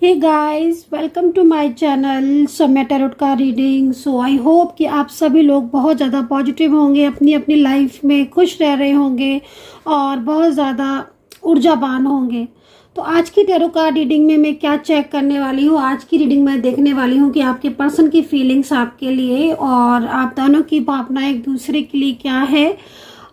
Hey guys, welcome to my channel Saumya tarot का reading. So I hope कि आप सभी लोग बहुत ज़्यादा पॉजिटिव होंगे, अपनी अपनी लाइफ में खुश रह रहे होंगे और बहुत ज़्यादा ऊर्जावान होंगे। तो आज की टैरो कार्ड रीडिंग में मैं क्या चेक करने वाली हूँ, आज की रीडिंग में देखने वाली हूँ कि आपके पर्सन की फीलिंग्स आपके लिए और आप दोनों की भावना एक दूसरे के लिए क्या है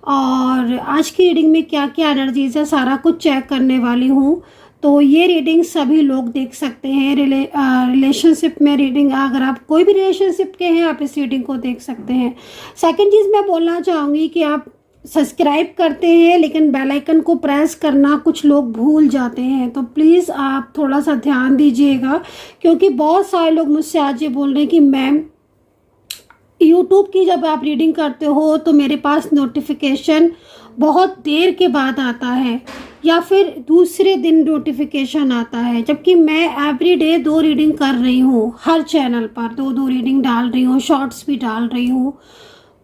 और आज की रीडिंग में क्या क्या एनर्जीज है, सारा कुछ चेक करने वाली हूँ। तो ये रीडिंग सभी लोग देख सकते हैं। रिलेशनशिप में रीडिंग, अगर आप कोई भी रिलेशनशिप के हैं आप इस रीडिंग को देख सकते हैं। सेकंड चीज़ मैं बोलना चाहूँगी कि आप सब्सक्राइब करते हैं लेकिन बेल आइकन को प्रेस करना कुछ लोग भूल जाते हैं, तो प्लीज़ आप थोड़ा सा ध्यान दीजिएगा, क्योंकि बहुत सारे लोग मुझसे आज ये बोल रहे हैं कि मैम यूट्यूब की जब आप रीडिंग करते हो तो मेरे पास नोटिफिकेशन बहुत देर के बाद आता है या फिर दूसरे दिन नोटिफिकेशन आता है, जबकि मैं एवरी डे 2 रीडिंग कर रही हूँ। हर चैनल पर 2 रीडिंग डाल रही हूँ, शॉर्ट्स भी डाल रही हूँ।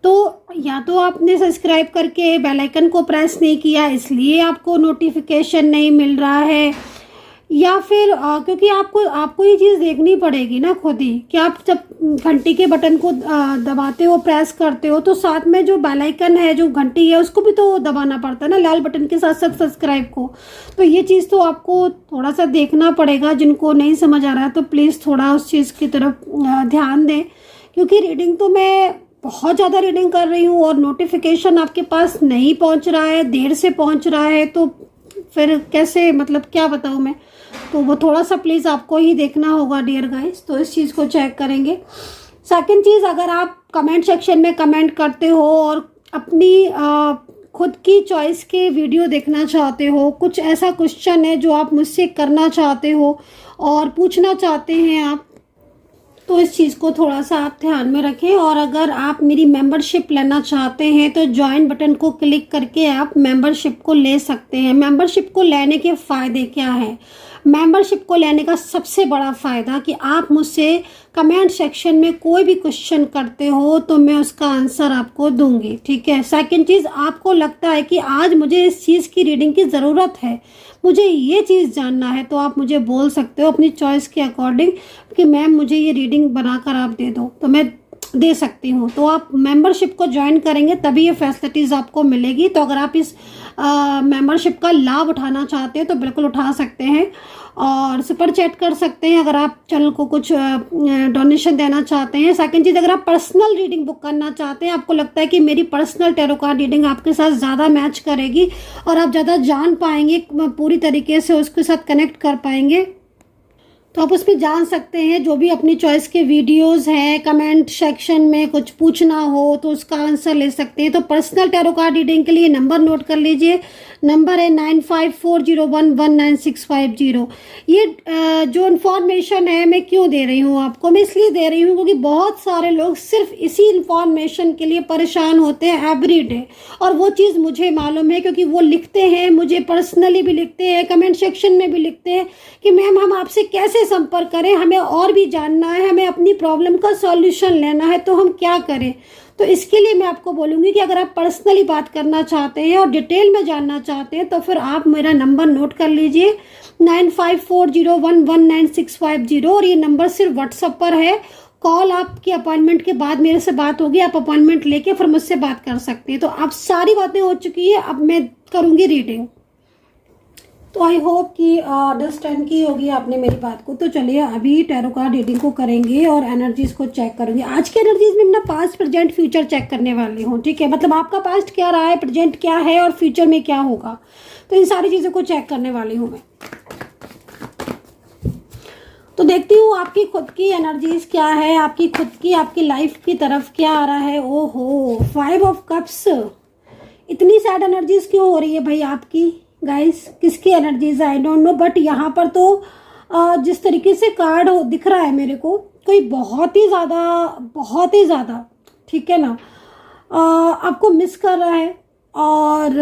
तो या तो आपने सब्सक्राइब करके बेल आइकन को प्रेस नहीं किया इसलिए आपको नोटिफिकेशन नहीं मिल रहा है, या फिर क्योंकि आपको ये चीज़ देखनी पड़ेगी ना खुद ही कि आप जब घंटी के बटन को दबाते हो, प्रेस करते हो, तो साथ में जो बेल आइकन है, जो घंटी है, उसको भी तो दबाना पड़ता है ना, लाल बटन के साथ साथ सब्सक्राइब को। तो ये चीज़ तो आपको थोड़ा सा देखना पड़ेगा। जिनको नहीं समझ आ रहा है तो प्लीज़ थोड़ा उस चीज़ की तरफ ध्यान दें, क्योंकि रीडिंग तो मैं बहुत ज़्यादा रीडिंग कर रही हूँ और नोटिफिकेशन आपके पास नहीं पहुँच रहा है, देर से पहुँच रहा है, तो फिर कैसे, मतलब क्या बताऊँ मैं। तो वो थोड़ा सा प्लीज़ आपको ही देखना होगा डियर गाइस, तो इस चीज़ को चेक करेंगे। सेकंड चीज़, अगर आप कमेंट सेक्शन में कमेंट करते हो और अपनी खुद की चॉइस के वीडियो देखना चाहते हो, कुछ ऐसा क्वेश्चन है जो आप मुझसे करना चाहते हो और पूछना चाहते हैं आप, तो इस चीज़ को थोड़ा सा आप ध्यान में रखें। और अगर आप मेरी मेंबरशिप लेना चाहते हैं तो ज्वाइन बटन को क्लिक करके आप मेंबरशिप को ले सकते हैं। मेंबरशिप को लेने के फ़ायदे क्या हैं? मेंबरशिप को लेने का सबसे बड़ा फ़ायदा कि आप मुझसे कमेंट सेक्शन में कोई भी क्वेश्चन करते हो तो मैं उसका आंसर आपको दूंगी, ठीक है। सेकंड चीज़, आपको लगता है कि आज मुझे इस चीज़ की रीडिंग की ज़रूरत है, मुझे ये चीज़ जानना है, तो आप मुझे बोल सकते हो अपनी चॉइस के अकॉर्डिंग कि मैम मुझे ये रीडिंग बनाकर आप दे दो, तो मैं दे सकती हूँ। तो आप मेंबरशिप को ज्वाइन करेंगे तभी ये फैसिलिटीज़ आपको मिलेगी। तो अगर आप इस मेंबरशिप का लाभ उठाना चाहते हैं तो बिल्कुल उठा सकते हैं और सुपर चैट कर सकते हैं अगर आप चैनल को कुछ डोनेशन देना चाहते हैं। सेकंड चीज़, अगर आप पर्सनल रीडिंग बुक करना चाहते हैं, आपको लगता है कि मेरी पर्सनल टैरो कार्ड रीडिंग आपके साथ ज़्यादा मैच करेगी और आप ज़्यादा जान पाएंगे, पूरी तरीके से उसके साथ कनेक्ट कर पाएंगे, तो आप उसमें जान सकते हैं। जो भी अपनी चॉइस के वीडियोस हैं, कमेंट सेक्शन में कुछ पूछना हो तो उसका आंसर ले सकते हैं। तो पर्सनल टैरो कार्ड रीडिंग के लिए नंबर नोट कर लीजिए, नंबर है 9540119650। ये जो इन्फॉर्मेशन है मैं क्यों दे रही हूँ आपको, मैं इसलिए दे रही हूँ क्योंकि बहुत सारे लोग सिर्फ इसी इन्फॉर्मेशन के लिए परेशान होते हैं एवरी डे, और वो चीज़ मुझे मालूम है क्योंकि वो लिखते हैं, मुझे पर्सनली भी लिखते हैं, कमेंट सेक्शन में भी लिखते हैं कि मैम हम आपसे कैसे संपर्क करें, हमें और भी जानना है, हमें अपनी प्रॉब्लम का सॉल्यूशन लेना है, तो हम क्या करें। तो इसके लिए मैं आपको बोलूँगी कि अगर आप पर्सनली बात करना चाहते हैं और डिटेल में जानना चाहते हैं तो फिर आप मेरा नंबर नोट कर लीजिए 9540119650, और ये नंबर सिर्फ व्हाट्सएप पर है। कॉल आपकी अपॉइंटमेंट के बाद मेरे से बात होगी, आप अपॉइंटमेंट लेके फिर मुझसे बात कर सकते हैं। तो अब सारी बातें हो चुकी है, अब मैं करूँगी रीडिंग। तो आई होप कि अंडरस्टैंड की होगी आपने मेरी बात को। तो चलिए अभी टैरो कार्ड रीडिंग को करेंगे और एनर्जीज को चेक करूंगी। आज की एनर्जीज में मैं पास्ट, प्रेजेंट, फ्यूचर चेक करने वाली हूँ, ठीक है। मतलब आपका पास्ट क्या रहा है, प्रेजेंट क्या है और फ्यूचर में क्या होगा, तो इन सारी चीज़ों को चेक करने वाली हूँ मैं। तो देखती हूँ आपकी खुद की एनर्जीज क्या है, आपकी खुद की, आपकी लाइफ की तरफ क्या आ रहा है। ओहो, 5 ऑफ कप्स, इतनी सैड एनर्जीज क्यों हो रही है भाई आपकी गाइस, किसकी energies, I don't know, but यहाँ पर तो जिस तरीके से कार्ड दिख रहा है मेरे को, कोई बहुत ही ज़्यादा, ठीक है ना, आपको मिस कर रहा है और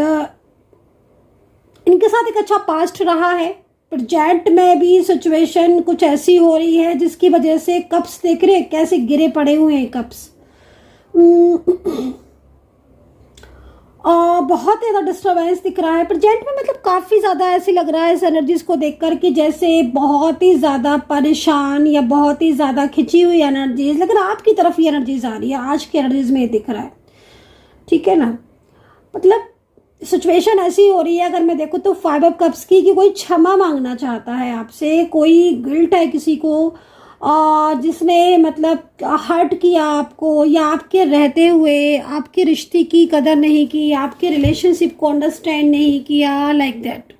इनके साथ एक अच्छा पास्ट रहा है। प्रेजेंट में भी सिचुएशन कुछ ऐसी हो रही है जिसकी वजह से कप्स देख रहे हैं कैसे गिरे पड़े हुए हैं कप्स। बहुत ज़्यादा डिस्टर्बेंस दिख रहा है प्रेजेंट में, मतलब काफ़ी ज़्यादा ऐसे लग रहा है इस एनर्जीज को देखकर कि जैसे बहुत ही ज़्यादा परेशान या बहुत ही ज़्यादा खिंची हुई एनर्जीज, लेकिन आपकी तरफ ये एनर्जीज आ रही है, आज की एनर्जीज में ये दिख रहा है। ठीक है ना, मतलब सिचुएशन ऐसी हो रही है अगर मैं देखूँ तो 5 ऑफ कप्स की, कि कोई क्षमा मांगना चाहता है आपसे, कोई गिल्ट है किसी को जिसने मतलब हर्ट किया आपको, या आपके रहते हुए आपके रिश्ते की कदर नहीं की, आपके रिलेशनशिप को अंडरस्टैंड नहीं किया, लाइक दैट।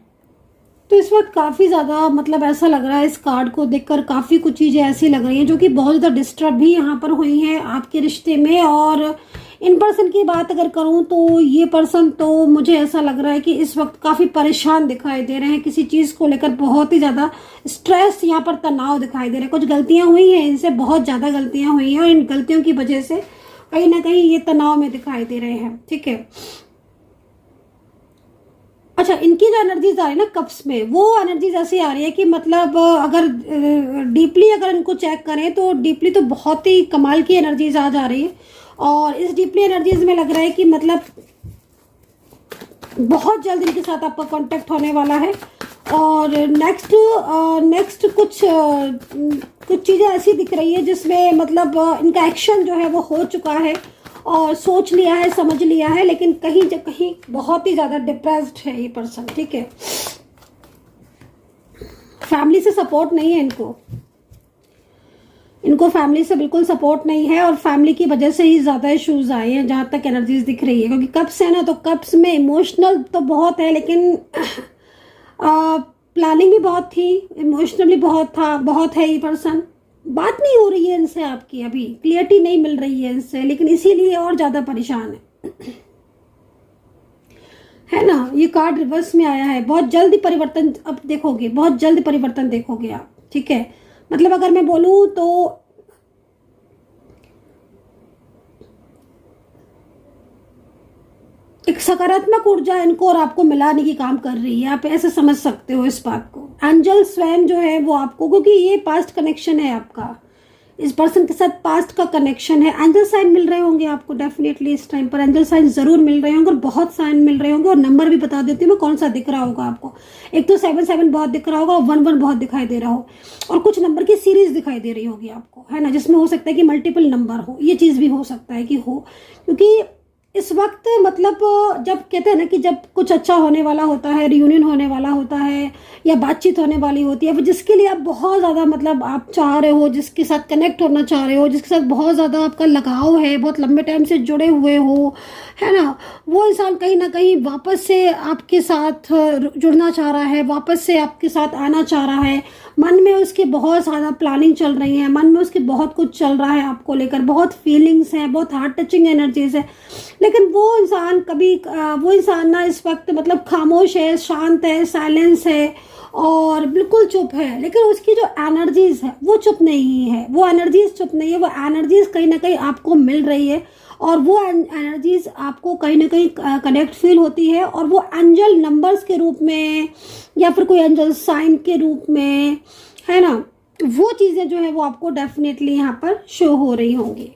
तो इस वक्त काफ़ी ज़्यादा मतलब ऐसा लग रहा है, इस कार्ड को देखकर काफ़ी कुछ चीज़ें ऐसी लग रही हैं जो कि बहुत ज़्यादा डिस्टर्ब भी यहाँ पर हुई हैं आपके रिश्ते में। और इन पर्सन की बात अगर करूँ तो ये पर्सन तो मुझे ऐसा लग रहा है कि इस वक्त काफ़ी परेशान दिखाई दे रहे हैं, किसी चीज़ को लेकर बहुत ही ज़्यादा स्ट्रेस, यहाँ पर तनाव दिखाई दे रहा है। कुछ गलतियाँ हुई हैं इनसे, बहुत ज़्यादा गलतियाँ हुई हैं और इन गलतियों की वजह से कहीं ना कहीं ये तनाव में दिखाई दे रहे हैं। ठीक है, अच्छा, इनकी जो एनर्जीज आ रही है ना कप्स में, वो एनर्जीज ऐसी आ रही है कि मतलब अगर डीपली अगर इनको चेक करें तो डीपली तो बहुत ही कमाल की एनर्जीज आ जा रही है। और इस डीपली एनर्जीज में लग रहा है कि मतलब बहुत जल्द इनके साथ आपका कांटेक्ट होने वाला है। और नेक्स्ट कुछ चीज़ें ऐसी दिख रही है जिसमें मतलब इनका एक्शन जो है वो हो चुका है और सोच लिया है, समझ लिया है, लेकिन कहीं बहुत ही ज़्यादा डिप्रेस्ड है ये पर्सन। ठीक है, फैमिली से सपोर्ट नहीं है इनको फैमिली से बिल्कुल सपोर्ट नहीं है और फैमिली की वजह से ही ज़्यादा इश्यूज आए हैं जहाँ तक एनर्जीज दिख रही है। क्योंकि कप्स है ना, तो कप्स में इमोशनल तो बहुत है, लेकिन प्लानिंग भी बहुत थी, इमोशनली बहुत है ये पर्सन। बात नहीं हो रही है इनसे आपकी, अभी क्लियरिटी नहीं मिल रही है इनसे, लेकिन इसीलिए और ज़्यादा परेशान है ना। ये कार्ड रिवर्स में आया है, बहुत जल्दी परिवर्तन अब देखोगे, बहुत जल्द परिवर्तन देखोगे आप। ठीक है, मतलब अगर मैं बोलूँ तो एक सकारात्मक ऊर्जा इनको और आपको मिलाने की काम कर रही है, आप ऐसे समझ सकते हो इस बात को। एंजल स्वयं जो है वो आपको, क्योंकि ये पास्ट कनेक्शन है आपका, इस पर्सन के साथ पास्ट का कनेक्शन है। एंजल साइन मिल रहे होंगे आपको डेफिनेटली, इस टाइम पर एंजल साइन जरूर मिल रहे होंगे और बहुत साइन मिल रहे होंगे। और नंबर भी बता देती हूँ मैं कौन सा दिख रहा होगा आपको। एक तो 7 बहुत दिख रहा होगा और 1 बहुत दिखाई दे रहा हो, और कुछ नंबर की सीरीज दिखाई दे रही होगी आपको, है ना, जिसमें हो सकता है कि मल्टीपल नंबर हो, ये चीज़ भी हो सकता है कि हो। क्योंकि इस वक्त मतलब जब कहते हैं ना कि जब कुछ अच्छा होने वाला होता है, रियूनियन होने वाला होता है या बातचीत होने वाली होती है, वो जिसके लिए आप बहुत ज़्यादा मतलब आप चाह रहे हो, जिसके साथ कनेक्ट होना चाह रहे हो, जिसके साथ बहुत ज़्यादा आपका लगाव है, बहुत लंबे टाइम से जुड़े हुए हो, है ना, वो इंसान कहीं ना कहीं वापस से आपके साथ जुड़ना चाह रहा है, वापस से आपके साथ आना चाह रहा है। मन में उसके बहुत ज़्यादा प्लानिंग चल रही है, मन में उसके बहुत कुछ चल रहा है आपको लेकर, बहुत फीलिंग्स हैं, बहुत हार्ट टचिंग एनर्जीज है। लेकिन वो इंसान ना इस वक्त मतलब खामोश है, शांत है, साइलेंस है और बिल्कुल चुप है। लेकिन उसकी जो एनर्जीज है वो चुप नहीं है, वो एनर्जीज चुप नहीं है, वो एनर्जीज कहीं ना कहीं आपको मिल रही है और वो एनर्जीज आपको कहीं ना कहीं कनेक्ट फील होती है। और वो एंजल नंबर्स के रूप में या फिर कोई एंजल साइन के रूप में, है ना, वो चीज़ें जो है वो आपको डेफिनेटली यहाँ पर शो हो रही होंगी।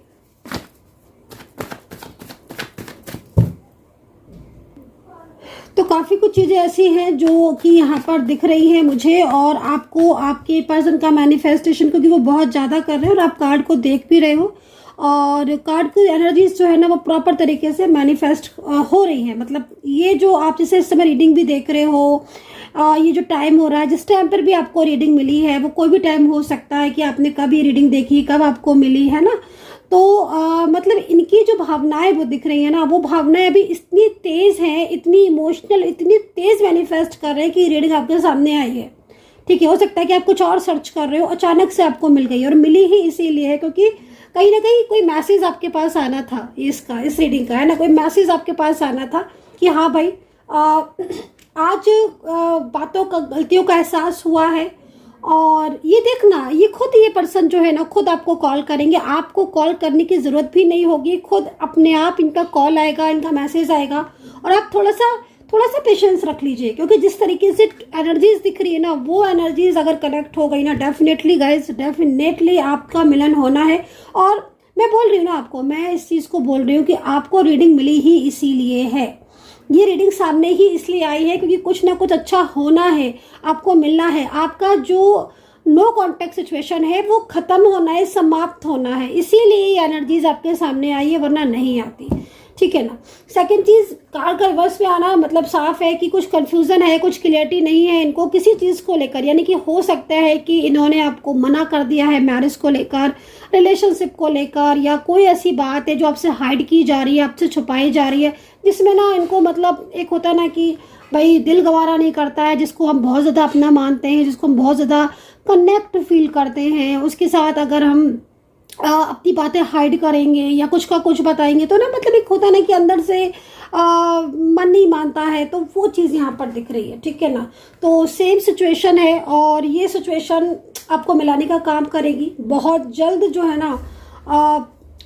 तो काफ़ी कुछ चीज़ें ऐसी हैं जो कि यहाँ पर दिख रही हैं मुझे, और आपको आपके पर्सन का मैनिफेस्टेशन, क्योंकि वो बहुत ज़्यादा कर रहे हैं और आप कार्ड को देख भी रहे हो, और कार्ड की एनर्जीज जो है ना वो प्रॉपर तरीके से मैनिफेस्ट हो रही है। मतलब ये जो आप जैसे इस समय रीडिंग भी देख रहे हो, ये जो टाइम हो रहा है, जिस टाइम पर भी आपको रीडिंग मिली है, वो कोई भी टाइम हो सकता है कि आपने कब ये रीडिंग देखी, कब आपको मिली, है ना। तो मतलब इनकी जो भावनाएं वो दिख रही है ना, वो भावनाएं अभी इतनी तेज हैं, इतनी इमोशनल, इतनी तेज मैनिफेस्ट कर रहे हैं कि रीडिंग आपके सामने आई है। ठीक है, हो सकता है कि आप कुछ और सर्च कर रहे हो, अचानक से आपको मिल गई, और मिली ही इसीलिए है क्योंकि कहीं ना कहीं कोई मैसेज आपके पास आना था, इस रीडिंग का, है ना, कोई मैसेज आपके पास आना था कि हाँ भाई आज बातों का, गलतियों का एहसास हुआ है। और ये देखना, ये पर्सन जो है ना खुद आपको कॉल करेंगे, आपको कॉल करने की ज़रूरत भी नहीं होगी, खुद अपने आप इनका कॉल आएगा, इनका मैसेज आएगा। और आप थोड़ा सा पेशेंस रख लीजिए, क्योंकि जिस तरीके से एनर्जीज दिख रही है ना, वो एनर्जीज अगर कनेक्ट हो गई ना, डेफिनेटली गाइस, डेफिनेटली आपका मिलन होना है। और मैं बोल रही हूँ ना आपको, मैं इस चीज़ को बोल रही हूँ कि आपको रीडिंग मिली ही इसीलिए है। ये रीडिंग सामने ही इसलिए आई है क्योंकि कुछ ना कुछ अच्छा होना है, आपको मिलना है। आपका जो नो कांटेक्ट सिचुएशन है वो खत्म होना है, समाप्त होना है, इसीलिए ये एनर्जीज आपके सामने आई है, वरना नहीं आती। ठीक है ना। सेकंड चीज, कार्ड का रिवर्स में आना मतलब साफ है कि कुछ कंफ्यूजन है, कुछ क्लियरिटी नहीं है इनको किसी चीज को लेकर। यानी कि हो सकता है कि इन्होंने आपको मना कर दिया है मैरिज को लेकर, रिलेशनशिप को लेकर, या कोई ऐसी बात है जो आपसे हाइड की जा रही है, आपसे छुपाई जा रही है, जिसमें ना इनको मतलब एक होता है ना कि भाई दिल गवारा नहीं करता है, जिसको हम बहुत ज़्यादा अपना मानते हैं, जिसको हम बहुत ज़्यादा कनेक्ट फील करते हैं, उसके साथ अगर हम अपनी बातें हाइड करेंगे या कुछ का कुछ बताएंगे तो ना मतलब एक होता है ना कि अंदर से मन नहीं मानता है, तो वो चीज़ यहाँ पर दिख रही है। ठीक है ना। तो सेम सिचुएशन है और ये सिचुएशन आपको मिलाने का काम करेगी बहुत जल्द, जो है ना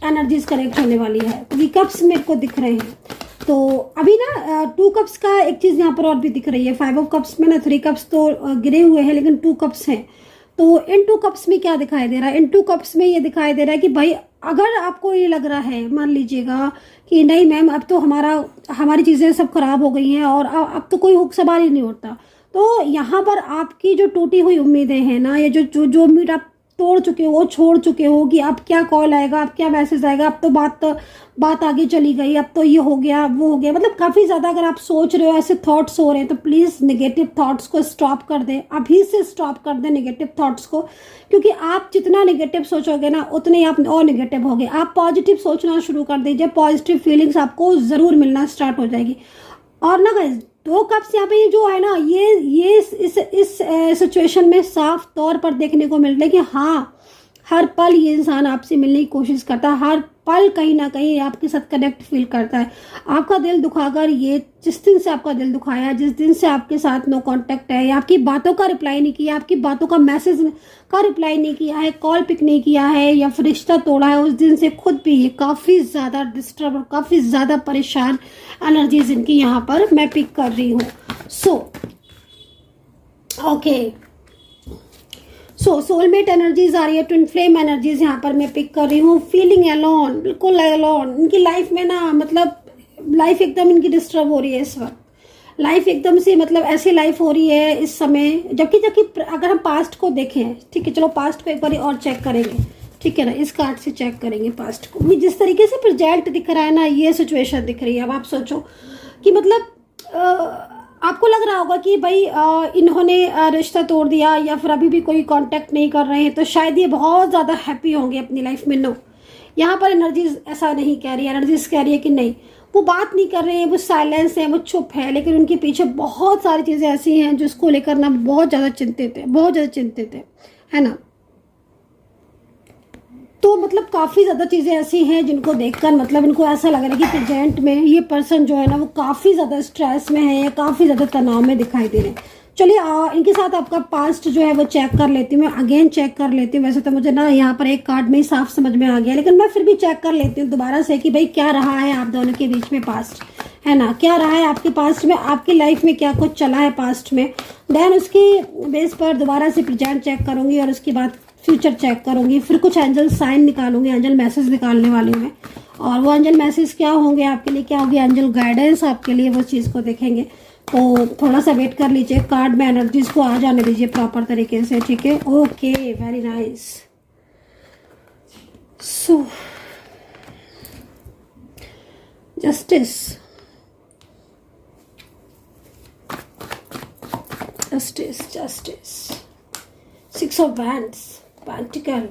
एनर्जीज कनेक्ट होने वाली है। क्योंकि कप्स मेरे को दिख रहे हैं, तो अभी ना 2 कप्स का एक चीज़ यहाँ पर और भी दिख रही है। 5 ऑफ कप्स में ना 3 कप्स तो गिरे हुए हैं, लेकिन 2 कप्स हैं। तो इन 2 कप्स में क्या दिखाई दे रहा है? इन 2 कप्स में ये दिखाई दे रहा है कि भाई अगर आपको ये लग रहा है, मान लीजिएगा कि नहीं मैम अब तो हमारी चीज़ें सब खराब हो गई हैं और अब तो कोई हुक सवाल ही नहीं उठता, तो यहाँ पर आपकी जो टूटी हुई उम्मीदें हैं ना, या जो उम्मीद आप तोड़ चुके हो, छोड़ चुके हो कि अब क्या कॉल आएगा, अब क्या मैसेज आएगा, अब तो बात आगे चली गई, अब तो ये हो गया वो हो गया, मतलब काफ़ी ज़्यादा अगर आप सोच रहे हो, ऐसे थॉट्स हो रहे हैं, तो प्लीज़ नेगेटिव थॉट्स को स्टॉप कर दें, अभी से स्टॉप कर दें नेगेटिव थॉट्स को। क्योंकि आप जितना नेगेटिव सोचोगे ना उतने आप और नेगेटिव होगे। आप पॉजिटिव सोचना शुरू कर दीजिए, पॉजिटिव फीलिंग्स आपको ज़रूर मिलना स्टार्ट हो जाएगी। और ना गाइस 2 कप्स यहाँ पे ये जो है ना, ये इस सिचुएशन में साफ तौर पर देखने को मिल रहा है कि हाँ हर पल ये इंसान आपसे मिलने की कोशिश करता है, हर पल कहीं ना कहीं आपके साथ कनेक्ट फील करता है। आपका दिल दुखाकर, ये जिस दिन से आपका दिल दुखाया, जिस दिन से आपके साथ नो कांटेक्ट है, या आपकी बातों का रिप्लाई नहीं किया, आपकी बातों का मैसेज का रिप्लाई नहीं किया है, कॉल पिक नहीं किया है, या फिर रिश्ता तोड़ा है, उस दिन से खुद भी ये काफ़ी ज़्यादा डिस्टर्ब और काफ़ी ज़्यादा परेशान एनर्जीज इनकी यहाँ पर मैं पिक कर रही हूँ। सो सोलमेट एनर्जीज आ रही है, ट्विन फ्लेम एनर्जीज यहाँ पर मैं पिक कर रही हूँ। फीलिंग अलोन, बिल्कुल अलोन। इनकी लाइफ में ना मतलब लाइफ एकदम इनकी डिस्टर्ब हो रही है इस वक्त। लाइफ एकदम से मतलब ऐसी लाइफ हो रही है इस समय, जबकि अगर हम पास्ट को देखें, ठीक है चलो पास्ट को एक बार और चेक करेंगे, ठीक है ना, इस कार्ड से चेक करेंगे पास्ट को। जिस तरीके से प्रेजेंट दिख रहा है ना, ये सिचुएशन दिख रही है। अब आप सोचो कि मतलब आपको लग रहा होगा कि भाई इन्होंने रिश्ता तोड़ दिया या फिर अभी भी कोई कांटेक्ट नहीं कर रहे हैं, तो शायद ये बहुत ज़्यादा हैप्पी होंगे अपनी लाइफ में। नो, यहाँ पर एनर्जीज ऐसा नहीं कह रही है। एनर्जीज कह रही है कि नहीं, वो बात नहीं कर रहे हैं, वो साइलेंस है, वो चुप है, लेकिन उनके पीछे बहुत सारी चीज़ें ऐसी हैं जिसको लेकर ना बहुत ज़्यादा चिंतित है, बहुत ज़्यादा चिंतित है ना। तो मतलब काफ़ी ज़्यादा चीज़ें ऐसी हैं जिनको देखकर मतलब इनको ऐसा लग रहा है कि प्रेजेंट में ये पर्सन जो है ना वो काफ़ी ज़्यादा स्ट्रेस में है या काफ़ी ज़्यादा तनाव में दिखाई दे रहे हैं। चलिए इनके साथ आपका पास्ट जो है वो चेक कर लेती हूँ मैं, अगेन चेक कर लेती हूँ। वैसे तो मुझे ना यहाँ पर एक कार्ड में ही साफ समझ में आ गया, लेकिन मैं फिर भी चेक कर लेती हूँ दोबारा से कि भाई क्या रहा है आप दोनों के बीच में पास्ट, है ना, क्या रहा है आपके पास्ट में, आपकी लाइफ में क्या कुछ चला है पास्ट में। देन उसकी बेस पर दोबारा से प्रेजेंट चेक करूँगी और उसके बाद फ्यूचर चेक करूंगी, फिर कुछ एंजल साइन निकालूंगी, एंजल मैसेज निकालने वाली हूँ मैं। और वो एंजल मैसेज क्या होंगे आपके लिए, क्या होगी एंजल गाइडेंस आपके लिए, वो चीज़ को देखेंगे। तो थोड़ा सा वेट कर लीजिए, कार्ड में एनर्जीज को आ जाने दीजिए प्रॉपर तरीके से, ठीक है। Okay, very nice. So justice, justice, justice, 6 of wands, Pentacle,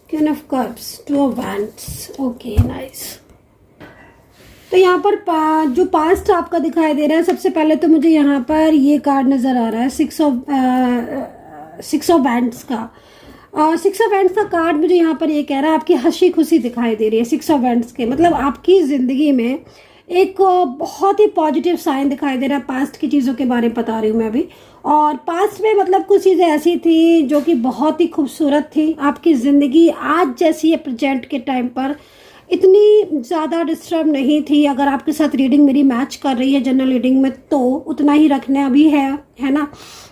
Queen of Cups, 2 of Wands. Okay, nice. तो यहाँ पर जो पास्ट आपका दिखाई दे रहा है, सबसे पहले तो मुझे यहाँ पर ये कार्ड नज़र आ रहा है 6 ऑफ वैंड्स का। 6 ऑफ वैंड्स का कार्ड मुझे यहाँ पर ये कह रहा है आपकी हंसी खुशी दिखाई दे रही है। 6 ऑफ वैंड्स के मतलब आपकी ज़िंदगी में एक बहुत ही पॉजिटिव साइन दिखाई दे रहा है। पास्ट की चीज़ों के बारे में बता रही हूँ मैं अभी। और पास्ट में मतलब कुछ चीज़ें ऐसी थी जो कि बहुत ही खूबसूरत थी। आपकी ज़िंदगी आज जैसी है प्रेजेंट के टाइम पर इतनी ज़्यादा डिस्टर्ब नहीं थी। अगर आपके साथ रीडिंग मेरी मैच कर रही है जनरल रीडिंग में, तो उतना ही रखना अभी है ना।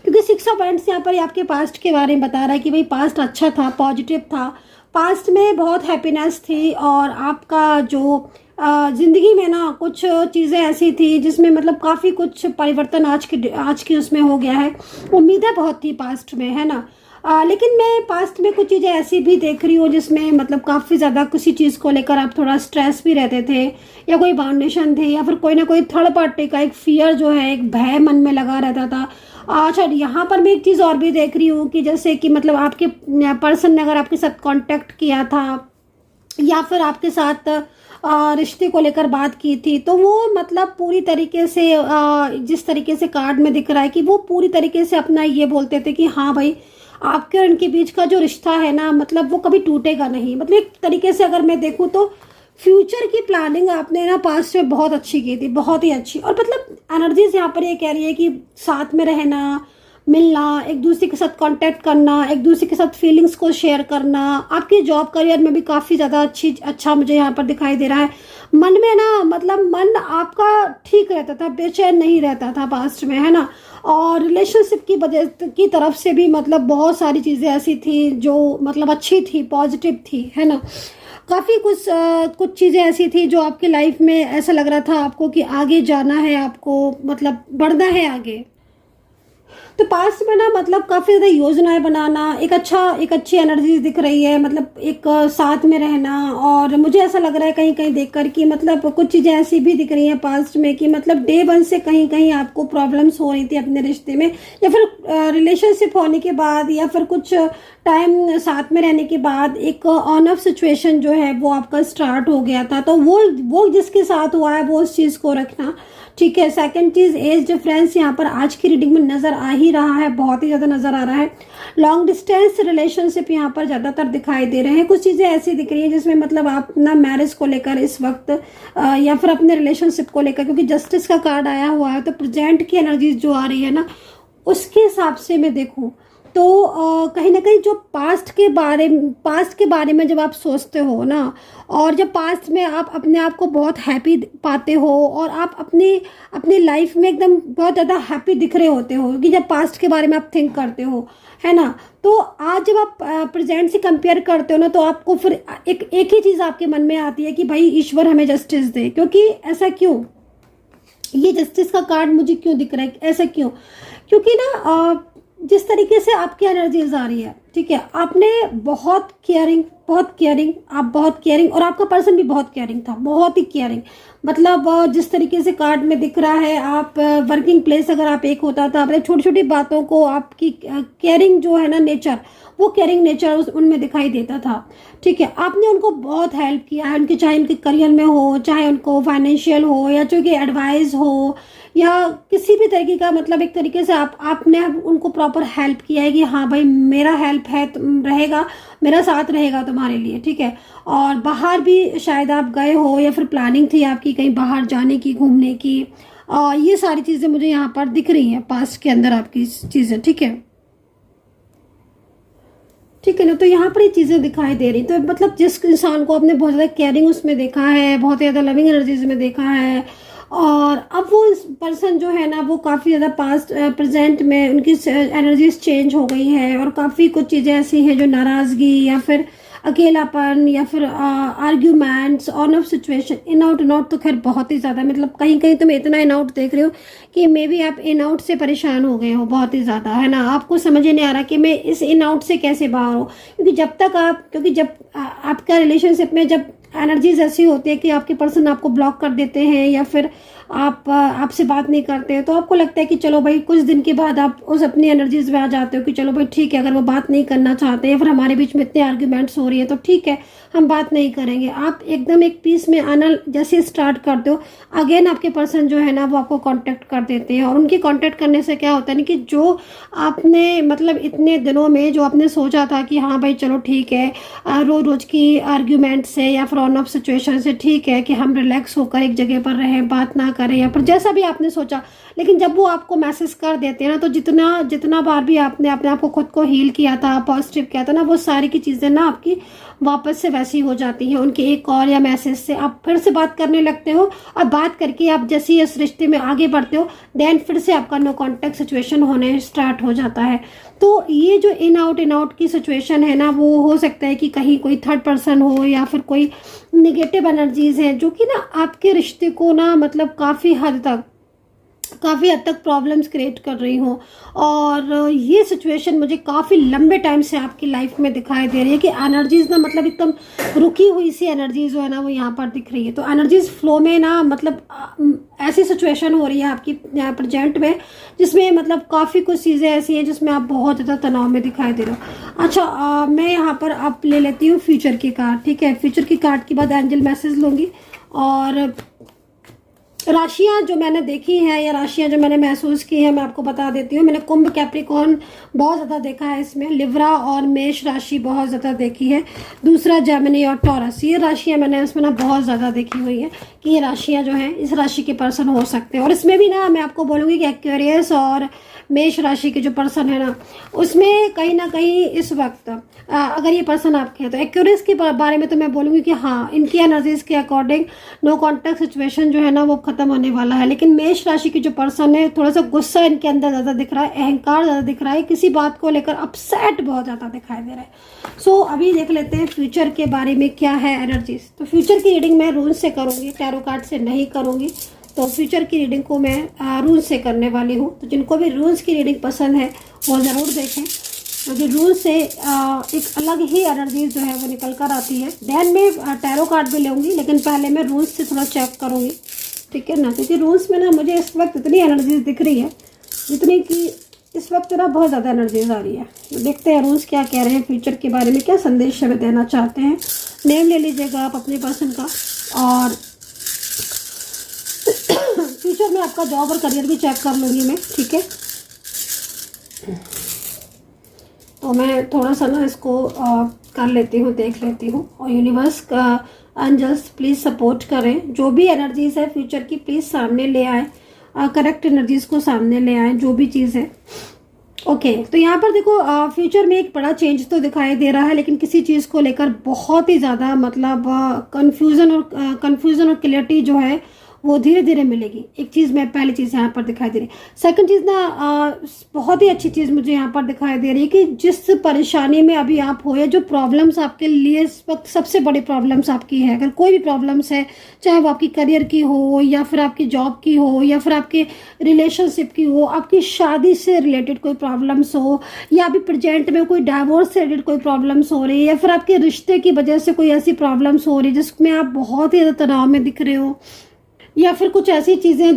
क्योंकि 6 ऑफ वैंड्स यहाँ पर आपके पास्ट के बारे में बता रहा है कि भाई पास्ट अच्छा था, पॉजिटिव था, पास्ट में बहुत हैप्पीनेस थी। और आपका जो ज़िंदगी में ना कुछ चीज़ें ऐसी थी जिसमें मतलब काफ़ी कुछ परिवर्तन आज की उसमें हो गया है। उम्मीदें बहुत थी पास्ट में, है ना। लेकिन मैं पास्ट में कुछ चीज़ें ऐसी भी देख रही हूँ जिसमें मतलब काफ़ी ज़्यादा किसी चीज़ को लेकर आप थोड़ा स्ट्रेस भी रहते थे, या कोई बाउंडेशन थे, या फिर कोई ना कोई थर्ड पार्टी का एक फियर जो है, एक भय मन में लगा रहता था। अच्छा, यहाँ पर मैं एक चीज़ और भी देख रही हूँ कि जैसे कि मतलब आपके पर्सन ने अगर आपके साथ कांटेक्ट किया था, या फिर आपके साथ रिश्ते को लेकर बात की थी, तो वो मतलब पूरी तरीके से जिस तरीके से कार्ड में दिख रहा है कि वो पूरी तरीके से अपना ये बोलते थे कि हाँ भाई, आपके और उनके बीच का जो रिश्ता है ना, मतलब वो कभी टूटेगा नहीं। मतलब एक तरीके से अगर मैं देखूँ तो फ्यूचर की प्लानिंग आपने ना पास्ट में बहुत अच्छी की थी, बहुत ही अच्छी। और मतलब एनर्जीज यहाँ पर ये कह रही है कि साथ में रहना, मिलना, एक दूसरे के साथ कांटेक्ट करना, एक दूसरे के साथ फीलिंग्स को शेयर करना। आपके जॉब करियर में भी काफ़ी ज़्यादा अच्छा मुझे यहाँ पर दिखाई दे रहा है। मन में ना मतलब मन आपका ठीक रहता था, बेचैन नहीं रहता था पास्ट में, है ना। और रिलेशनशिप की वजह की तरफ से भी मतलब बहुत सारी चीज़ें ऐसी थी जो मतलब अच्छी थी, पॉजिटिव थी, है ना। काफ़ी कुछ चीज़ें ऐसी थी जो आपकी लाइफ में ऐसा लग रहा था आपको कि आगे जाना है, आपको मतलब बढ़ना है आगे। तो पास में ना मतलब काफ़ी ज़्यादा योजनाएं बनाना, एक अच्छी एनर्जी दिख रही है, मतलब एक साथ में रहना। और मुझे ऐसा लग रहा है कहीं कहीं देखकर कि मतलब कुछ चीज़ें ऐसी भी दिख रही हैं पास्ट में कि मतलब डे वन से कहीं कहीं आपको प्रॉब्लम्स हो रही थी अपने रिश्ते में, या फिर रिलेशनशिप होने के बाद, या फिर कुछ टाइम साथ में रहने के बाद एक ऑन ऑफ सिचुएशन जो है वो आपका स्टार्ट हो गया था। तो वो जिसके साथ हुआ है वो उस चीज़ को रखना, ठीक है। सेकंड चीज़, एज डिफरेंस यहाँ पर आज की रीडिंग में नज़र आ ही रहा है, बहुत ही ज़्यादा नज़र आ रहा है। लॉन्ग डिस्टेंस रिलेशनशिप यहाँ पर ज़्यादातर दिखाई दे रहे हैं। कुछ चीज़ें ऐसी दिख रही हैं जिसमें मतलब आप अपना मैरिज को लेकर इस वक्त या फिर अपने रिलेशनशिप को लेकर, क्योंकि जस्टिस का कार्ड आया हुआ है, तो प्रेजेंट की एनर्जीज जो आ रही है ना, उसके हिसाब से मैं देखूँ तो कहीं ना कहीं जो पास्ट के बारे में जब आप सोचते हो ना, और जब पास्ट में आप अपने आप को बहुत हैप्पी पाते हो, और आप अपनी लाइफ में एकदम बहुत ज़्यादा हैप्पी दिख रहे होते हो, कि जब पास्ट के बारे में आप थिंक करते हो, है ना। तो आज जब आप प्रेजेंट से कंपेयर करते हो ना, तो आपको फिर एक ही चीज़ आपके मन में आती है कि भाई ईश्वर हमें जस्टिस दे। क्योंकि ऐसा क्यों, ये जस्टिस का कार्ड मुझे क्यों दिख रहा है, ऐसा क्यों? क्योंकि ना जिस तरीके से आपकी एनर्जीज आ रही है, ठीक है, आपने बहुत केयरिंग, आप बहुत केयरिंग, और आपका पर्सन भी बहुत केयरिंग था, बहुत ही केयरिंग। मतलब जिस तरीके से कार्ड में दिख रहा है, आप वर्किंग प्लेस अगर आप एक होता था, अपने छोटी छोटी बातों को आपकी केयरिंग जो है ना नेचर, वो केयरिंग नेचर उनमें दिखाई देता था, ठीक है। आपने उनको बहुत हेल्प किया है, उनके चाहे उनके करियर में हो, चाहे उनको फाइनेंशियल हो, या जो कि एडवाइस हो, या किसी भी तरीके का, मतलब एक तरीके से आपने उनको प्रॉपर हेल्प किया है कि हाँ भाई मेरा हेल्प है, रहेगा, मेरा साथ रहेगा तुम्हारे लिए, ठीक है। और बाहर भी शायद आप गए हो, या फिर प्लानिंग थी आपकी कहीं बाहर जाने की, घूमने की, और ये सारी चीज़ें मुझे यहाँ पर दिख रही हैं पास्ट के अंदर आपकी चीज़ें, ठीक है, ठीक है ना। तो यहाँ पर ये चीज़ें दिखाई दे रही, तो मतलब जिस इंसान को आपने बहुत ज़्यादा केयरिंग उसमें देखा है, बहुत ज़्यादा लविंग एनर्जीज में देखा है, और अब वो इस पर्सन जो है ना, वो काफ़ी ज़्यादा पास्ट प्रेजेंट में उनकी एनर्जीज चेंज हो गई है, और काफ़ी कुछ चीज़ें ऐसी हैं जो नाराज़गी, या फिर अकेलापन, या फिर arguments, on off situation, in out तो खैर बहुत ही ज़्यादा, मतलब कहीं कहीं तो मैं इतना इन आउट देख रही हूँ कि मे बी आप इन आउट से परेशान हो गए हो बहुत ही ज़्यादा, है ना। आपको समझ ही नहीं आ रहा कि मैं इस इन आउट से कैसे बाहर हूँ। क्योंकि जब आपका रिलेशनशिप में जब एनर्जीज ऐसी होती है कि आपके पर्सन आपको ब्लॉक कर देते हैं, या फिर आपसे बात नहीं करते हैं, तो आपको लगता है कि चलो भाई, कुछ दिन के बाद आप उस अपनी एनर्जीज में आ जाते हो कि चलो भाई ठीक है, अगर वो बात नहीं करना चाहते हैं, फिर हमारे बीच में इतने आर्ग्यूमेंट्स हो रही है, तो ठीक है हम बात नहीं करेंगे। आप एकदम एक पीस में आना जैसे स्टार्ट करते हो, अगेन आपके पर्सन जो है ना वो आपको कांटेक्ट कर देते हैं। और उनके कांटेक्ट करने से क्या होता है ना, कि जो आपने मतलब इतने दिनों में जो आपने सोचा था कि हाँ भाई चलो ठीक है, रोज रोज की आर्ग्यूमेंट से या फिर ऑन ऑफ सिचुएशन से ठीक है कि हम रिलैक्स होकर एक जगह पर रहें, बात ना करें, या फिर जैसा भी आपने सोचा, लेकिन जब वो आपको मैसेज कर देते हैं ना, तो जितना बार भी आपने अपने आप को खुद को हील किया था, पॉजिटिव किया था ना, वो सारी की चीज़ें ना आपकी वापस से वैसी हो जाती हैं। उनके एक कॉल या मैसेज से आप फिर से बात करने लगते हो, और बात करके आप जैसे ही इस रिश्ते में आगे बढ़ते हो, देन फिर से आपका नो कॉन्टैक्ट सिचुएशन होने स्टार्ट हो जाता है। तो ये जो इन आउट की सिचुएशन है ना, वो हो सकता है कि कहीं कोई थर्ड पर्सन हो, या फिर कोई नेगेटिव एनर्जीज़ हैं जो कि ना आपके रिश्ते को ना मतलब काफ़ी हद तक प्रॉब्लम्स क्रिएट कर रही हो। और ये सिचुएशन मुझे काफ़ी लंबे टाइम से आपकी लाइफ में दिखाई दे रही है कि एनर्जीज़ ना मतलब एकदम रुकी हुई सी एनर्जीज़ जो है ना वो यहाँ पर दिख रही है। तो एनर्जीज़ फ्लो में ना मतलब ऐसी सिचुएशन हो रही है आपकी यहाँ प्रेजेंट में जिसमें मतलब काफ़ी कुछ चीज़ें ऐसी हैं जिसमें आप बहुत ज़्यादा तनाव में दिखाई दे रहे हो। अच्छा, मैं यहाँ पर अब ले लेती हूँ फ्यूचर की कार्ड। ठीक है, फ्यूचर की कार्ड के बाद एंजल मैसेज लूँगी और राशियां जो मैंने देखी हैं या राशियां जो मैंने महसूस की हैं मैं आपको बता देती हूँ। मैंने कुंभ, कैप्रिकॉर्न बहुत ज़्यादा देखा है इसमें, लिब्रा और मेष राशि बहुत ज़्यादा देखी है, दूसरा जेमिनी और टॉरस, ये राशियां मैंने इसमें ना बहुत ज़्यादा देखी हुई है कि ये राशियां जो हैं इस राशि के पर्सन हो सकते हैं। और इसमें भी ना मैं आपको बोलूँगी कि एक्वेरियस और मेष राशि के जो पर्सन है ना उसमें कहीं ना कहीं इस वक्त अगर ये पर्सन आपके हैं तो एक्वेरियस के बारे में तो मैं बोलूँगी कि हाँ, इनकी एनर्जीज के अकॉर्डिंग नो कॉन्टैक्ट सिचुएशन जो है ना वो खत्म होने वाला है। लेकिन मेष राशि की जो पर्सन है थोड़ा सा गुस्सा इनके अंदर ज़्यादा दिख रहा है, अहंकार ज़्यादा दिख रहा है, किसी बात को लेकर अपसेट बहुत ज़्यादा दिखाई दे रहा है। सो अभी देख लेते हैं फ्यूचर के बारे में क्या है एनर्जीज। तो फ्यूचर की रीडिंग मैं रून से करूँगी, टैरो कार्ड से नहीं करूँगी। तो फ्यूचर की रीडिंग को मैं रूल्स से करने वाली हूँ। तो जिनको भी रूल्स की रीडिंग पसंद है वो ज़रूर देखें, क्योंकि रूल्स से एक अलग ही एनर्जी जो है वो निकल कर आती है। दैन में टैरो कार्ड भी लूँगी, लेकिन पहले मैं रूल्स से थोड़ा चेक करूँगी, ठीक है ना, क्योंकि रूल्स में ना मुझे इस वक्त इतनी एनर्जीज दिख रही है जितनी कि इस वक्त ना बहुत ज़्यादा एनर्जीज आ रही है। तो देखते हैं रूल्स क्या कह रहे हैं, फ्यूचर के बारे में क्या संदेश हमें देना चाहते हैं। नेम ले लीजिएगा आप अपने पर्सन का, और फ्यूचर में आपका जॉब और करियर भी चेक कर लूँगी मैं, ठीक है। तो मैं थोड़ा सा ना इसको कर लेती हूँ, देख लेती हूँ। और यूनिवर्स का एंजल्स प्लीज़ सपोर्ट करें, जो भी एनर्जीज है फ्यूचर की प्लीज़ सामने ले आए, करेक्ट एनर्जीज को सामने ले आए जो भी चीज़ है। ओके, तो यहाँ पर देखो फ्यूचर में एक बड़ा चेंज तो दिखाई दे रहा है, लेकिन किसी चीज़ को लेकर बहुत ही ज़्यादा मतलब कंफ्यूजन और क्लियरिटी जो है वो धीरे धीरे मिलेगी। एक चीज़ मैं पहली चीज़ यहाँ पर दिखाई दे रही है। सेकंड चीज़ ना बहुत ही अच्छी चीज़ मुझे यहाँ पर दिखाई दे रही है कि जिस परेशानी में अभी आप हो या जो प्रॉब्लम्स आपके लिए इस वक्त सबसे बड़ी प्रॉब्लम्स आपकी है, अगर कोई भी प्रॉब्लम्स है, चाहे वो आपकी करियर की हो या फिर आपकी जॉब की हो या फिर आपके रिलेशनशिप की हो, आपकी शादी से रिलेटेड कोई प्रॉब्लम्स हो, या अभी प्रेजेंट में कोई डाइवोर्स से रिलेटेड कोई प्रॉब्लम्स हो रही है, या फिर आपके रिश्ते की वजह से कोई ऐसी प्रॉब्लम्स हो रही है जिसमें आप बहुत ही ज़्यादा तनाव में दिख रहे हो, या फिर कुछ ऐसी चीज़ें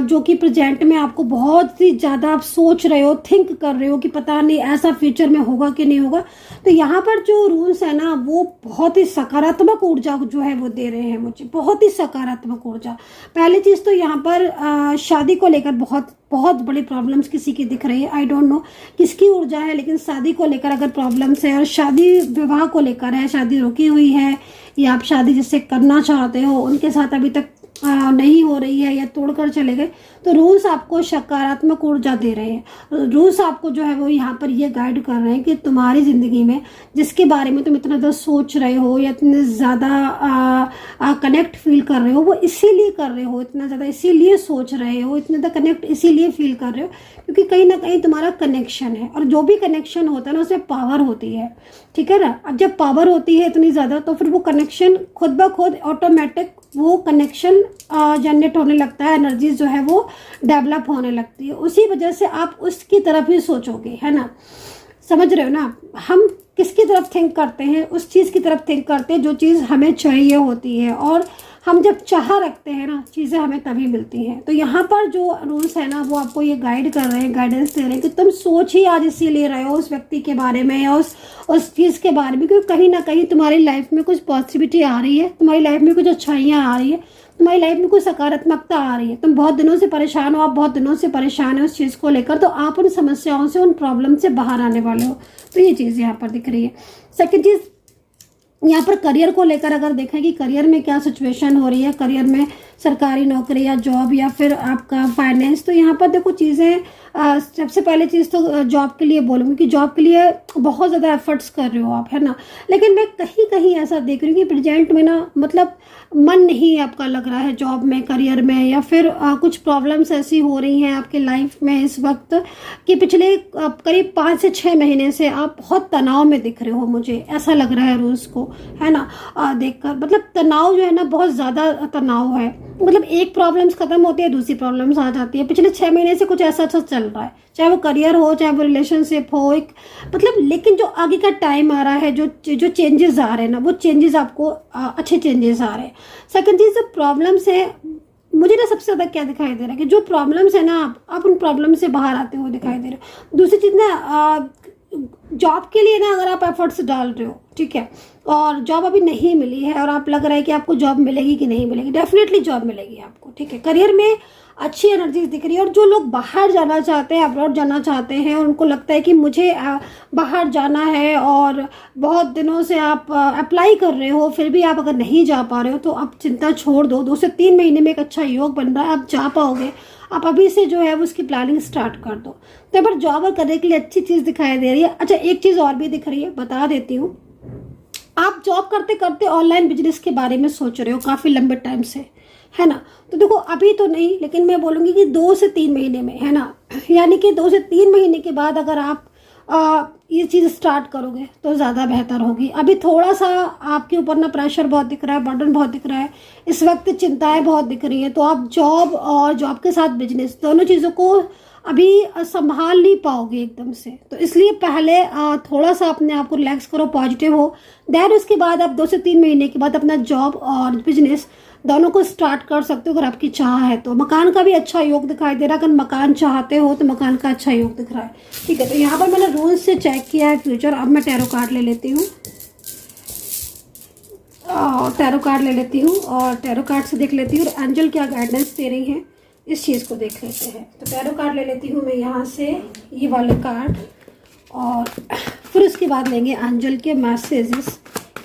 जो कि प्रेजेंट में आपको बहुत ही ज़्यादा आप सोच रहे हो, थिंक कर रहे हो कि पता नहीं ऐसा फ्यूचर में होगा कि नहीं होगा। तो यहाँ पर जो रूल्स है ना वो बहुत ही सकारात्मक ऊर्जा जो है वो दे रहे हैं मुझे, बहुत ही सकारात्मक ऊर्जा। पहली चीज़ तो यहाँ पर शादी को लेकर बहुत बड़ी प्रॉब्लम्स किसी की दिख रही है। आई डोंट नो किसकी ऊर्जा है, लेकिन शादी को लेकर अगर प्रॉब्लम्स है और शादी विवाह को लेकर है, शादी रुकी हुई है या आप शादी जिससे करना चाहते हो उनके साथ अभी तक नहीं हो रही है या तोड़कर चले गए, तो रूल्स आपको सकारात्मक ऊर्जा दे रहे हैं। रूल्स आपको जो है वो यहाँ पर ये गाइड कर रहे हैं कि तुम्हारी ज़िंदगी में जिसके बारे में तुम इतना ज़्यादा सोच रहे हो या इतने ज़्यादा कनेक्ट फील कर रहे हो, वो इसीलिए कर रहे हो, इतना ज़्यादा इसीलिए सोच रहे हो, इतना ज़्यादा कनेक्ट इसीलिए फील कर रहे हो क्योंकि कहीं ना कहीं तुम्हारा कनेक्शन है। और जो भी कनेक्शन होता है ना उसमें पावर होती है, ठीक है ना। अब जब पावर होती है इतनी ज़्यादा तो फिर वो कनेक्शन खुद ब खुद ऑटोमेटिक वो कनेक्शन जनरेट होने लगता है, एनर्जी जो है वो डेवलप होने लगती है। उसी वजह से आप उसकी तरफ ही सोचोगे, है ना, समझ रहे हो ना। हम किसकी तरफ थिंक करते हैं, उस चीज़ की तरफ थिंक करते हैं जो चीज़ हमें चाहिए होती है, और हम जब चाह रखते हैं ना चीज़ें हमें तभी मिलती हैं। तो यहाँ पर जो रूल्स है ना वो आपको ये गाइड कर रहे हैं, गाइडेंस दे रहे हैं कि तुम सोच ही आज इसीलिए रहे हो उस व्यक्ति के बारे में या उस चीज़ के बारे में, क्योंकि कहीं ना कहीं तुम्हारी लाइफ में कुछ पॉजिटिविटी आ रही है, तुम्हारी लाइफ में कुछ अच्छाइयाँ आ रही है, तुम्हारी लाइफ में कुछ सकारात्मकता आ रही है। तुम बहुत दिनों से परेशान हो, आप बहुत दिनों से परेशान हो उस चीज़ को लेकर, तो आप उन समस्याओं से, उन प्रॉब्लम से बाहर आने वाले हो। तो ये चीज़ यहाँ पर दिख रही है। सेकेंड चीज़ यहाँ पर करियर को लेकर अगर देखें कि करियर में क्या सिचुएशन हो रही है, करियर में सरकारी नौकरी या जॉब या फिर आपका फाइनेंस। तो यहाँ पर देखो चीज़ें, सबसे पहले चीज़ तो जॉब के लिए बोलूँगी कि जॉब के लिए बहुत ज़्यादा एफर्ट्स कर रहे हो आप, है ना। लेकिन मैं कहीं कहीं ऐसा देख रही हूँ कि प्रेजेंट में ना मतलब मन नहीं आपका लग रहा है जॉब में, करियर में, या फिर कुछ प्रॉब्लम्स ऐसी हो रही हैं आपके लाइफ में इस वक्त कि पिछले करीब 5 से 6 महीने से आप बहुत तनाव में दिख रहे हो, मुझे ऐसा लग रहा है रोज़ को, है ना। देखकर मतलब तनाव जो है ना, बहुत ज़्यादा तनाव है। मतलब एक प्रॉब्लम्स खत्म होती है, दूसरी प्रॉब्लम्स आ जाती है। पिछले 6 महीने से कुछ ऐसा चल रहा है, चाहे वो करियर हो, चाहे वो रिलेशनशिप हो, एक मतलब, लेकिन जो आगे का टाइम आ रहा है, जो चेंजेस आ रहे हैं ना, वो चेंजेस आपको अच्छे चेंजेस आ रहे हैं। सेकंड चीज़, जो प्रॉब्लम्स है, मुझे ना सबसे ज़्यादा क्या दिखाई दे रहा है कि जो प्रॉब्लम्स है ना, आप उन प्रॉब्लम से बाहर आते हुए दिखाई दे रहे हो। दूसरी चीज़ ना, जॉब के लिए ना अगर आप एफर्ट्स डाल रहे हो, ठीक है, और जॉब अभी नहीं मिली है और आप लग रहा है कि आपको जॉब मिलेगी कि नहीं मिलेगी, डेफिनेटली जॉब मिलेगी आपको, ठीक है। करियर में अच्छी एनर्जीज दिख रही है। और जो लोग बाहर जाना चाहते हैं, अब्रॉड जाना चाहते हैं, और उनको लगता है कि मुझे बाहर जाना है, और बहुत दिनों से आप अप्लाई कर रहे हो, फिर भी आप अगर नहीं जा पा रहे हो, तो आप चिंता छोड़ दो। 2 से 3 महीने में एक अच्छा योग बन रहा है, आप जा पाओगे। आप अभी से जो है वो उसकी प्लानिंग स्टार्ट कर दो। तो एक बार जॉब और करने के लिए अच्छी चीज़ दिखाई दे रही है। अच्छा, एक चीज़ और भी दिख रही है, बता देती हूँ। आप जॉब करते करते ऑनलाइन बिजनेस के बारे में सोच रहे हो काफ़ी लंबे टाइम से, है ना। तो देखो अभी तो नहीं, लेकिन मैं बोलूँगी कि 2 से 3 महीने में, है ना, यानी कि 2 से 3 महीने के बाद अगर आप ये चीज़ स्टार्ट करोगे तो ज़्यादा बेहतर होगी। अभी थोड़ा सा आपके ऊपर ना प्रेशर बहुत दिख रहा है, बर्डन बहुत दिख रहा है, इस वक्त चिंताएं बहुत दिख रही हैं। तो आप जॉब और जॉब के साथ बिजनेस दोनों चीज़ों को अभी संभाल नहीं पाओगे एकदम से। तो इसलिए पहले थोड़ा सा अपने आप को रिलैक्स करो, पॉजिटिव हो, देन उसके बाद आप 2 से 3 महीने के बाद अपना जॉब और बिजनेस दोनों को स्टार्ट कर सकते हो अगर आपकी चाह है तो। मकान का भी अच्छा योग दिखाई दे रहा है, अगर मकान चाहते हो तो मकान का अच्छा योग दिख रहा है, ठीक है। तो यहाँ पर मैंने रोज से चेक किया है फ्यूचर। अब मैं टैरो कार्ड ले लेती हूँ, टैरो कार्ड ले लेती हूँ और टैरो कार्ड से देख लेती हूँ और एंजल क्या गाइडेंस दे रही हैं इस चीज़ को देख लेते हैं। तो टैरो कार्ड ले लेती हूँ मैं यहाँ से, ये वाले कार्ड, और फिर उसके बाद लेंगे एंजल के मैसेजेस,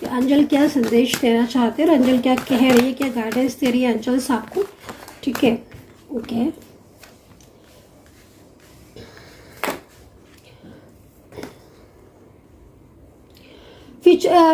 एंजल क्या संदेश देना चाहते हैं और एंजल क्या कह रही है, क्या गाइडेंस दे रही है एंजल्स आपको, ठीक है। ओके,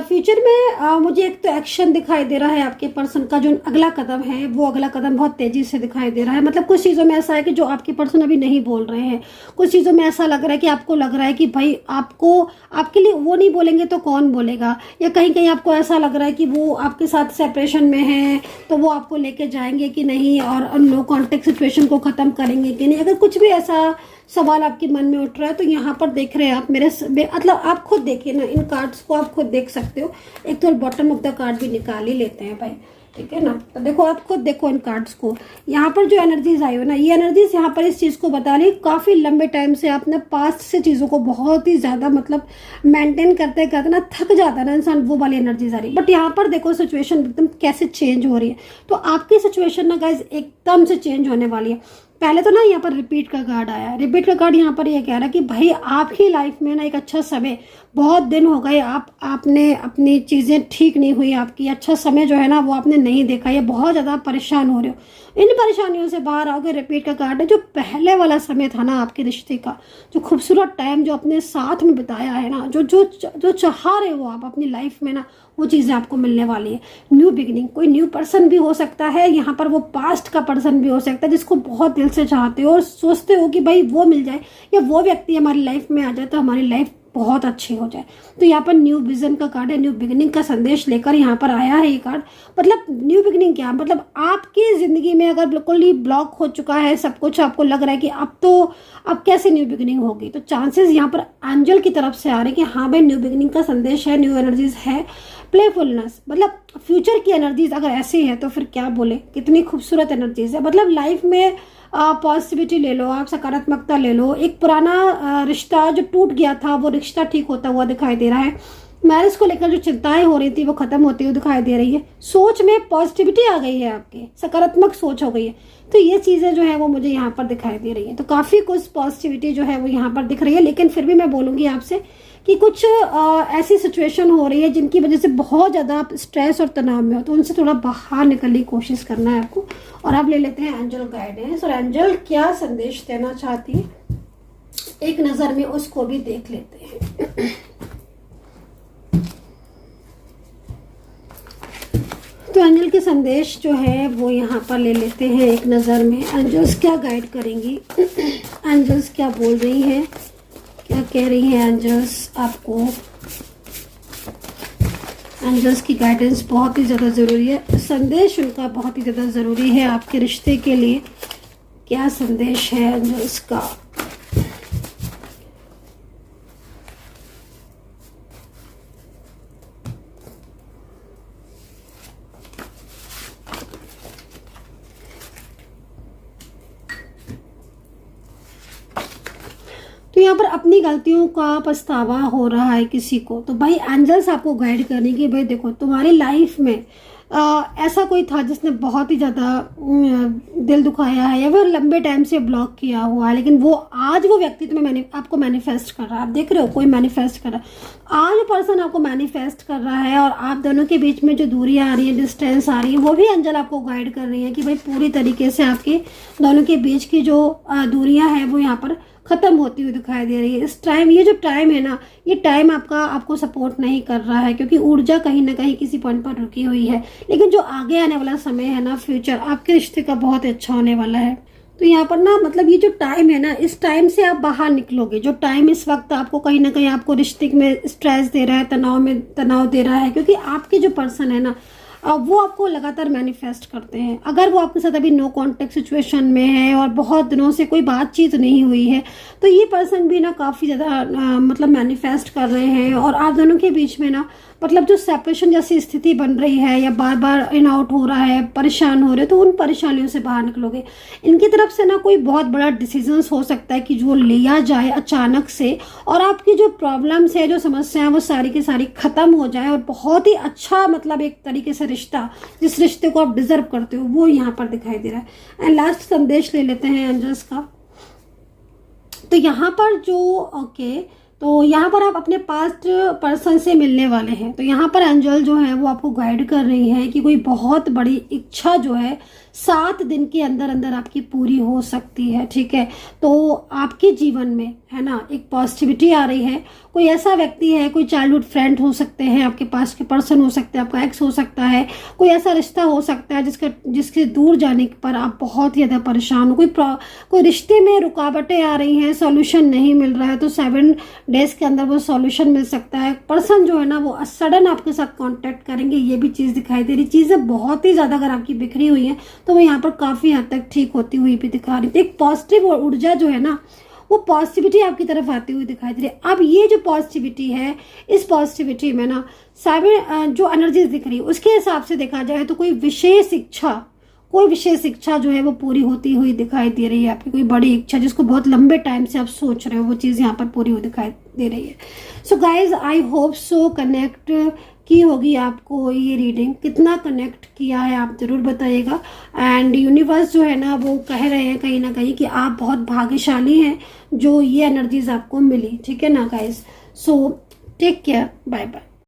फ्यूचर में मुझे एक तो एक्शन दिखाई दे रहा है आपके पर्सन का। जो अगला कदम है वो अगला कदम बहुत तेजी से दिखाई दे रहा है। मतलब कुछ चीज़ों में ऐसा है कि जो आपके पर्सन अभी नहीं बोल रहे हैं, कुछ चीज़ों में ऐसा लग रहा है कि आपको लग रहा है कि भाई आपको, आपके लिए वो नहीं बोलेंगे तो कौन बोलेगा, या कहीं कहीं आपको ऐसा लग रहा है कि वो आपके साथ सेपरेशन में है तो वो आपको लेके जाएंगे कि नहीं, और नो कॉन्टेक्ट सिचुएशन को ख़त्म करेंगे कि नहीं। अगर कुछ भी ऐसा सवाल आपके मन में उठ रहा है तो यहाँ पर देख रहे हैं आप मेरे मतलब आप खुद देखिए ना, इन कार्ड्स को आप खुद देख सकते हो। एक तो बॉटम ऑफ द कार्ड भी निकाल ही लेते हैं भाई, ठीक है ना। तो देखो आप खुद देखो इन कार्ड्स को, यहाँ पर जो एनर्जीज आई हो ना, ये एनर्जीज यहाँ पर इस चीज़ को बता रही, काफ़ी लंबे टाइम से आपने पास्ट से चीज़ों को बहुत ही ज़्यादा मतलब मेंटेन करते करते ना थक जाता है ना इंसान, वो वाली एनर्जीज आ रही। बट यहाँ पर देखो सिचुएशन एकदम कैसे चेंज हो रही है। तो आपकी सिचुएशन ना गाइज एकदम से चेंज होने वाली है। पहले तो ना यहाँ पर रिपीट का कार्ड आया है। रिपीट का कार्ड यहाँ पर ये कह रहा है कि भाई आपकी लाइफ में ना एक अच्छा समय, बहुत दिन हो गए आपने अपनी चीज़ें ठीक नहीं हुई आपकी, अच्छा समय जो है ना वो आपने नहीं देखा, ये बहुत ज़्यादा परेशान हो रहे हो, इन परेशानियों से बाहर आओगे। रिपीट का कार्ड है, जो पहले वाला समय था ना आपके रिश्ते का, जो खूबसूरत टाइम जो अपने साथ में बिताया है ना, जो जो जो चाह रहे हो आप अपनी लाइफ में ना, वो चीज़ें आपको मिलने वाली है। न्यू बिगिनिंग, कोई न्यू पर्सन भी हो सकता है यहाँ पर, वो पास्ट का पर्सन भी हो सकता है जिसको बहुत दिल से चाहते हो और सोचते हो कि भाई वो मिल जाए या वो व्यक्ति हमारी लाइफ में आ जाए तो हमारी लाइफ बहुत अच्छी हो जाए। तो यहाँ पर न्यू विजन का कार्ड है, न्यू बिगिनिंग का संदेश लेकर यहाँ पर आया है ये कार्ड। मतलब न्यू बिगिनिंग क्या, मतलब आपकी ज़िंदगी में अगर बिल्कुल ही ब्लॉक हो चुका है सब कुछ, आपको लग रहा है कि अब कैसे न्यू बिगिनिंग होगी, तो चांसेस यहाँ पर एंजल की तरफ से आ रहे हैं कि हाँ भाई न्यू बिगिनिंग का संदेश है, न्यू एनर्जीज है, प्लेफुलनेस, मतलब फ्यूचर की एनर्जीज अगर ऐसी है तो फिर क्या बोले, कितनी खूबसूरत एनर्जीज है। मतलब लाइफ में पॉजिटिविटी ले लो आप, सकारात्मकता ले लो। एक पुराना रिश्ता जो टूट गया था वो रिश्ता ठीक होता हुआ दिखाई दे रहा है। मैरिज को लेकर जो चिंताएं हो रही थी वो खत्म होती हुई दिखाई दे रही है। सोच में पॉजिटिविटी आ गई है, आपकी सकारात्मक सोच हो गई है। तो ये चीज़ें जो है वो मुझे यहाँ पर दिखाई दे रही है। तो काफ़ी कुछ पॉजिटिविटी जो है वो यहाँ पर दिख रही है। लेकिन फिर भी मैं बोलूँगी आपसे कि कुछ ऐसी सिचुएशन हो रही है जिनकी वजह से बहुत ज़्यादा आप स्ट्रेस और तनाव में हो, तो उनसे थोड़ा बाहर निकलने की कोशिश करना है आपको। और आप ले लेते हैं एंजल गाइडेंस, और एंजल क्या संदेश देना चाहती है एक नज़र में उसको भी देख लेते हैं। तो एंजल के संदेश जो है वो यहाँ पर ले लेते हैं एक नज़र में। एंजल्स क्या गाइड करेंगी, एंजल्स क्या बोल रही हैं, क्या कह रही हैं एंजल्स आपको। एंजल्स की गाइडेंस बहुत ही ज़्यादा ज़रूरी है, संदेश उनका बहुत ही ज़्यादा ज़रूरी है आपके रिश्ते के लिए। क्या संदेश है एंजल्स का। तो यहाँ पर अपनी गलतियों का पछतावा हो रहा है किसी को, तो भाई एंजल्स आपको गाइड करने की, भाई देखो तुम्हारी लाइफ में ऐसा कोई था जिसने बहुत ही ज़्यादा दिल दुखाया है या वो लंबे टाइम से ब्लॉक किया हुआ है, लेकिन वो आज वो व्यक्ति तुम्हें आपको मैनिफेस्ट कर रहा है। आप देख रहे हो कोई मैनिफेस्ट कर रहा है, आज पर्सन आपको मैनिफेस्ट कर रहा है। और आप दोनों के बीच में जो दूरियां आ रही है, डिस्टेंस आ रही है, वो भी एंजल आपको गाइड कर रही है कि भाई पूरी तरीके से आपके दोनों के बीच की जो दूरियां हैं वो यहाँ पर खत्म होती हुई दिखाई दे रही है। इस टाइम, ये जो टाइम है ना, ये टाइम आपको सपोर्ट नहीं कर रहा है, क्योंकि ऊर्जा कहीं ना कहीं किसी पॉइंट पर रुकी हुई है। लेकिन जो आगे आने वाला समय है ना, फ्यूचर आपके रिश्ते का बहुत अच्छा होने वाला है। तो यहाँ पर ना मतलब ये जो टाइम है ना, इस टाइम से आप बाहर निकलोगे। जो टाइम इस वक्त आपको कहीं ना कहीं आपको रिश्ते में स्ट्रेस दे रहा है, तनाव दे रहा है, क्योंकि आपके जो पर्सन है ना वो आपको लगातार मैनिफेस्ट करते हैं। अगर वो आपके साथ अभी नो कांटेक्ट सिचुएशन में है और बहुत दिनों से कोई बातचीत नहीं हुई है, तो ये पर्सन भी ना काफ़ी ज़्यादा मतलब मैनिफेस्ट कर रहे हैं। और आप दोनों के बीच में ना मतलब जो सेपरेशन जैसी स्थिति बन रही है या बार बार इन आउट हो रहा है, परेशान हो रहे, तो उन परेशानियों से बाहर निकलोगे। इनकी तरफ से ना कोई बहुत बड़ा डिसीजंस हो सकता है कि जो लिया जाए अचानक से, और आपकी जो प्रॉब्लम्स है, जो समस्याएं, वो सारी की सारी खत्म हो जाए और बहुत ही अच्छा मतलब एक तरीके से रिश्ता, जिस रिश्ते को आप डिजर्व करते हो, वो यहाँ पर दिखाई दे रहा है। एंड लास्ट संदेश ले लेते हैं एंजल्स का। तो यहाँ पर तो यहाँ पर आप अपने पास्ट पर्सन से मिलने वाले हैं। तो यहाँ पर एंजल जो है वो आपको गाइड कर रही है कि कोई बहुत बड़ी इच्छा जो है 7 दिन के अंदर अंदर आपकी पूरी हो सकती है। ठीक है, तो आपके जीवन में है ना एक पॉजिटिविटी आ रही है। कोई ऐसा व्यक्ति है, कोई चाइल्डहुड फ्रेंड हो सकते हैं, आपके पास के पर्सन हो सकते हैं, आपका एक्स हो सकता है, कोई ऐसा रिश्ता हो सकता है जिसके दूर जाने पर आप बहुत ही ज़्यादा परेशान हो। कोई रिश्ते में रुकावटें आ रही हैं, सॉल्यूशन नहीं मिल रहा है, तो 7 डेज के अंदर वो सॉल्यूशन मिल सकता है। पर्सन जो है ना वो सडन आपके साथ कांटेक्ट करेंगे, ये भी चीज़ दिखाई दे रही। चीज़ें बहुत ही ज़्यादा अगर आपकी बिखरी हुई है तो वो यहाँ पर काफ़ी हद तक ठीक होती हुई भी दिखा रही थी। एक पॉजिटिव ऊर्जा जो है ना, वो पॉजिटिविटी आपकी तरफ आती हुई दिखाई दे रही है। अब ये जो पॉजिटिविटी है, इस पॉजिटिविटी में ना 7 जो एनर्जीज दिख रही है, उसके हिसाब से देखा जाए तो कोई विशेष इच्छा जो है वो पूरी होती हुई दिखाई दे रही है। आपकी कोई बड़ी इच्छा जिसको बहुत लंबे टाइम से आप सोच रहे हो, वो चीज़ यहाँ पर पूरी हुई दिखाई दे रही है। So guys, I hope so connect की होगी आपको ये रीडिंग। कितना कनेक्ट किया है आप ज़रूर बताइएगा। एंड यूनिवर्स जो है ना वो कह रहे हैं कहीं ना कहीं कि आप बहुत भाग्यशाली हैं जो ये एनर्जीज आपको मिली। ठीक है ना guys, so take care, bye bye.